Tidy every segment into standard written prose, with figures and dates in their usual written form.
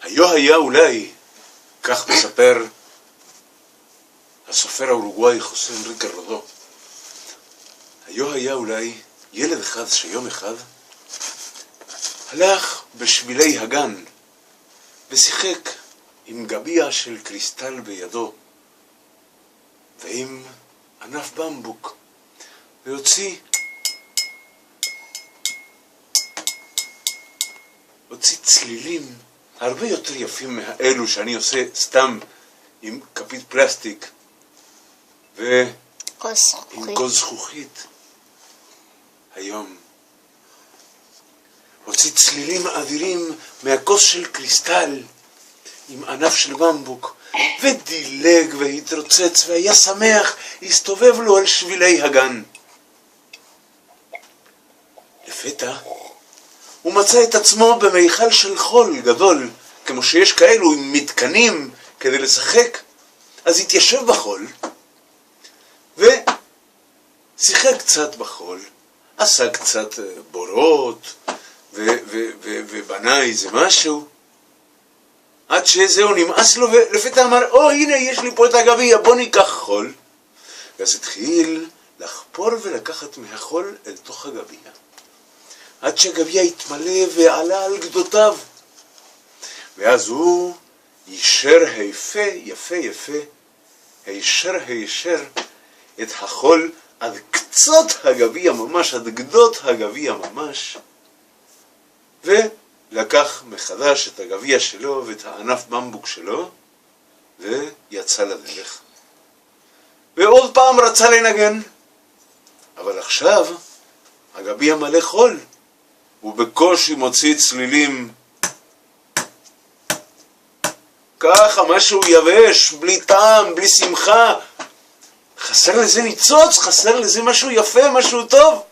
היה אולי, כך מספר הסופר האורוגוואי חוסה אנריקה רודו, היה אולי ילד אחד שיום אחד הלך בשבילי הגן ושיחק עם גביע של קריסטל בידו ועם ענף במבוק והוציא צלילים הרבה יותר יפים מאלו שאני עושה סתם עם כפית פלסטיק ועם כוס זכוכית. היום הוציא צלילים אדירים מהכוס של קריסטל עם ענף של במבוק ודילג והתרוצץ והיה שמח, הסתובב לו על שבילי הגן. לפתע הוא מצא את עצמו במיכל של חול גדול, כמו שיש כאלו עם מתקנים כדי לשחק. אז התיישב בחול ושיחק קצת בחול, עשה קצת בורות ובנה איזה משהו, עד שזהו נמאס לו, ולפתע אמר, הנה יש לי פה את הגביע, בוא ניקח חול. ואז התחיל לחפור ולקחת מהחול אל תוך הגביע, עד שהגביע התמלא ועלה על גדותיו. ואז הוא יישר יפה, הישר את החול עד קצות הגביע ממש, עד גדות הגביע ממש, ולקח מחדש את הגביע שלו ואת הענף במבוק שלו ויצא לדרך. ועוד פעם רצה לנגן, אבל עכשיו הגביע מלא חול, הוא בקושי מוציא צלילים, ככה משהו יבש, בלי טעם, בלי שמחה. חסר לזה ניצוץ, חסר לזה משהו יפה, משהו טוב.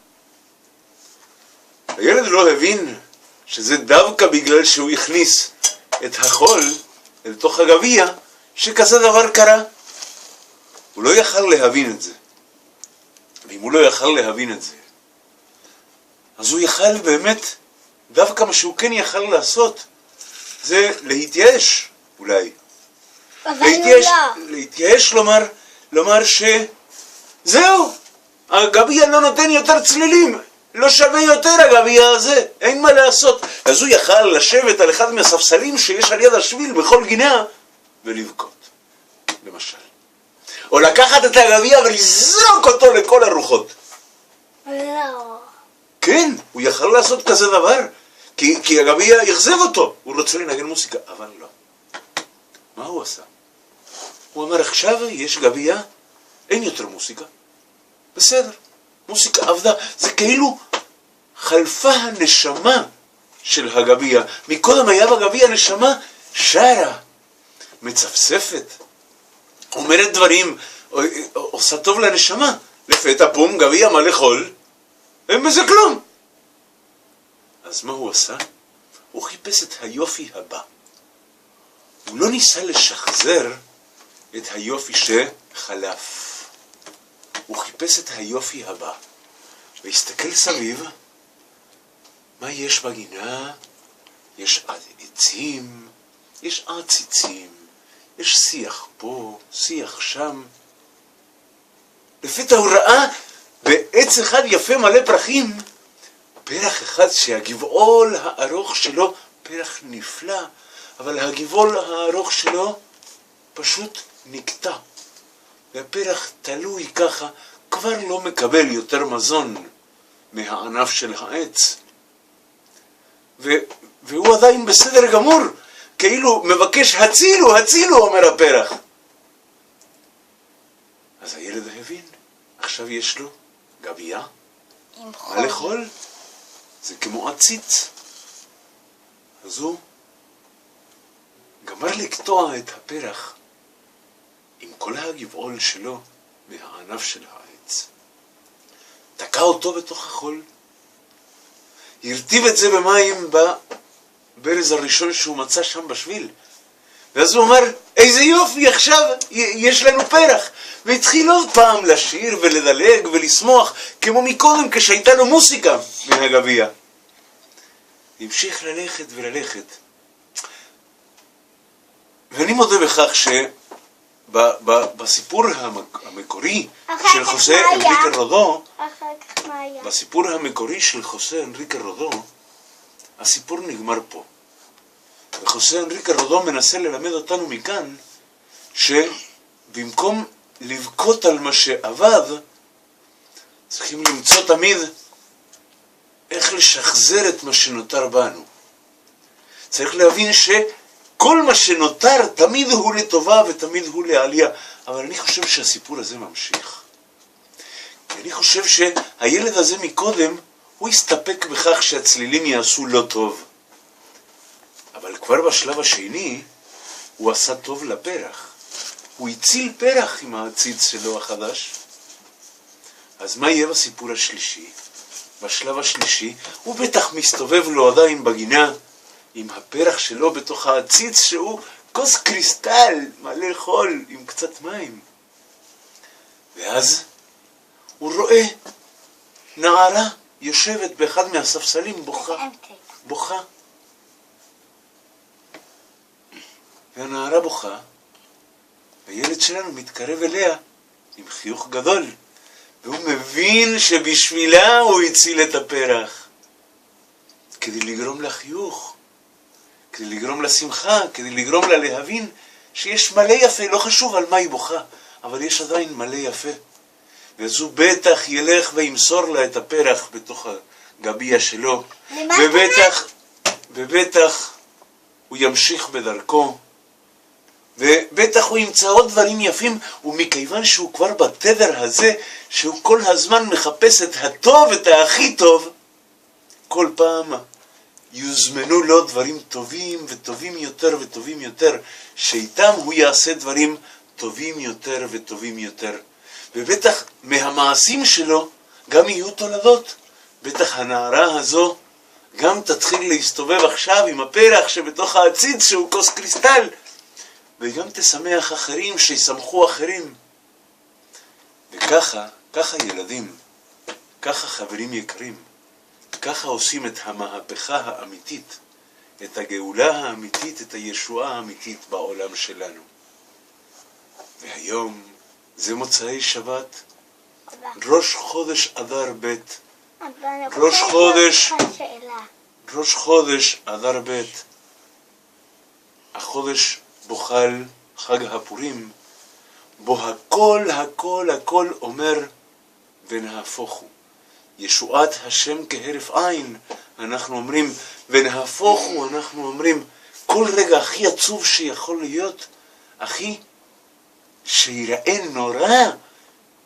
הילד לא הבין שזה דווקא בגלל שהוא הכניס את החול אל תוך הגביע שכזה דבר קרה. הוא לא יכל להבין את זה. ואם הוא לא יכל להבין את זה, אז הוא יכל באמת, דווקא מה שהוא כן יכל לעשות, זה להתייאש אולי. להתייאש לומר שזהו, הגביע לא נותן יותר צלילים, לא שווה יותר הגביע הזה, אין מה לעשות. אז הוא יכל לשבת על אחד מהספסלים שיש על יד השביל בכל גינה ולבכות, למשל. או לקחת את הגביע ולזרוק אותו לכל הרוחות. לא. כן, הוא יכל לעשות כזה דבר, כי הגביע יחזב אותו, הוא רוצה לנגן מוסיקה, אבל לא. מה הוא עשה? הוא אמר, עכשיו יש גביע, אין יותר מוסיקה. בסדר, מוסיקה עבדה. זה כאילו חלפה הנשמה של הגביע. מקודם היה בגביע נשמה שרה, מצפצפת, אומרת דברים, עושה טוב לנשמה. לפתע פום, גביע מלא חול, אין בזה כלום. אז מה הוא עשה? הוא חיפש את היופי הבא. הוא לא ניסה לשחזר את היופי שחלף. הוא חיפש את היופי הבא. והסתכל סביב, מה יש בגינה? יש עצים, יש עציצים, יש שיח פה, שיח שם. לפתע הוא ראה בעץ אחד יפה מלא פרחים, פרח אחד שהגבעול הארוך שלו, פרח נפלא, אבל הגבעול הארוך שלו פשוט נקטע. והפרח תלוי ככה, כבר לא מקבל יותר מזון מהענף של העץ. והוא עדיין בסדר גמור, כאילו מבקש הצילו, הצילו, אומר הפרח. אז הילד הבין, עכשיו יש לו גביע מלא חול, זה כמו עציץ. אז הוא גמר לקטוע את הפרח עם כל הגבעול שלו מהענף של העץ, תקע אותו בתוך החול, הרטיב את זה במים בברז הראשון שהוא מצא שם בשביל, ואז הוא אמר, איזה יופי, עכשיו יש לנו פרח. והתחיל עוד פעם לשיר ולדלג ולשמוח, כמו מקודם כשהייתה לו מוסיקה מהגביע. המשיך ללכת וללכת. ואני מודה בכך שבסיפור המקורי של חוסה אנריקה רודו, אחר כך מה היה? בסיפור המקורי של חוסה אנריקה רודו, הסיפור נגמר פה. וחוסה אנריקה רודו מנסה ללמד אותנו מכאן, שבמקום לבכות על מה שעבד, צריכים למצוא תמיד איך לשחזר את מה שנותר בנו. צריך להבין שכל מה שנותר תמיד הוא לטובה ותמיד הוא לעלייה. אבל אני חושב שהסיפור הזה ממשיך. אני חושב שהילד הזה מקודם, הוא הסתפק בכך שהצלילים יעשו לא טוב. אבל כבר בשלב השני, הוא עשה טוב לפרח. הוא הציל פרח עם העציץ שלו החדש. אז מה יהיה בסיפור השלישי? בשלב השלישי, הוא בטח מסתובב לו עדיין בגינה, עם הפרח שלו בתוך העציץ, שהוא כוס קריסטל מלא חול עם קצת מים. ואז הוא רואה נערה יושבת באחד מהספסלים בוכה. והנערה בוכה, והילד שלנו מתקרב אליה עם חיוך גדול, והוא מבין שבשבילה הוא הציל את הפרח. כדי לגרום לה חיוך, כדי לגרום לה שמחה, כדי לגרום לה להבין שיש מלא יפה, לא חשוב על מה היא בוכה, אבל יש עדיין מלא יפה. ואז הוא בטח ילך וימסור לה את הפרח בתוך הגביע שלו, ובטח הוא ימשיך בדרכו, ובטח הוא ימצא עוד דברים יפים, ומכיוון שהוא כבר בתדר הזה, שהוא כל הזמן מחפש את הטוב, את הכי טוב, כל פעם יוזמנו לו דברים טובים וטובים יותר וטובים יותר, שאיתם הוא יעשה דברים טובים יותר וטובים יותר. ובטח מהמעשים שלו גם יהיו תולדות. בטח הנערה הזו גם תתחיל להסתובב עכשיו עם הפרח שבתוך העציץ שהוא כוס קריסטל, וגם תשמח אחרים שישמחו אחרים. וככה, ילדים, ככה חברים יקרים, ככה עושים את המהפכה האמיתית, את הגאולה האמיתית, את הישועה האמיתית בעולם שלנו. והיום זה מוצאי שבת, ראש חודש אדר ב', ראש חודש אדר ב', החודש בוחל חג הפורים, בו הכל אומר ונהפוך הוא. ישועת השם כהרף עין, אנחנו אומרים, ונהפוך הוא, אנחנו אומרים, כל רגע הכי עצוב שיכול להיות, הכי שיראה נורא,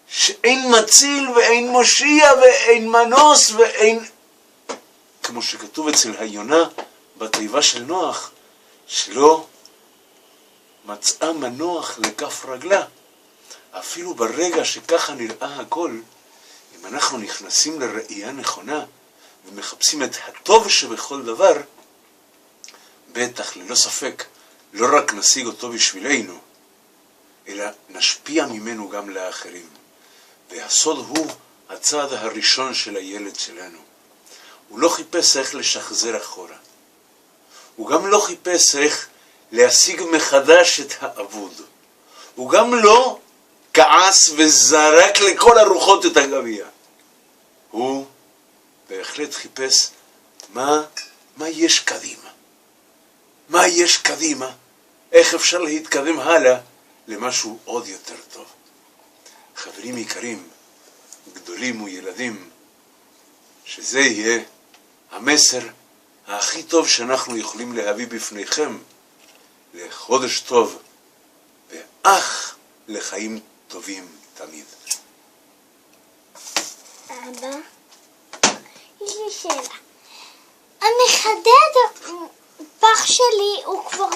שאין מציל ואין מושיע ואין מנוס ואין, כמו שכתוב אצל היונה בתיבה של נוח, שלא מצאה מנוח לכף רגלה. אפילו ברגע שככה נראה הכל, אם אנחנו נכנסים לראייה נכונה ומחפשים את הטוב שבכל דבר, בטח ללא ספק לא רק נשיג אותו בשבילנו, אלא נשפיע ממנו גם לאחרים. והסוד הוא הצעד הראשון של הילד שלנו. הוא לא חיפש איך לשחזר אחורה. הוא גם לא חיפש איך להשיג מחדש את האבוד. הוא גם לא כעס וזרק לכל הרוחות את הגביע. הוא בהחלט חיפש מה יש קדימה. מה יש קדימה? איך אפשר להתקדם הלאה למשהו עוד יותר טוב. חברים יקרים, גדולים וילדים, שזה יהיה המסר הכי טוב שאנחנו יכולים להביא בפניכם לחודש טוב ואך לחיים טובים תמיד. אבא, יש לי שאלה. המחדד פח שלי הוא כבר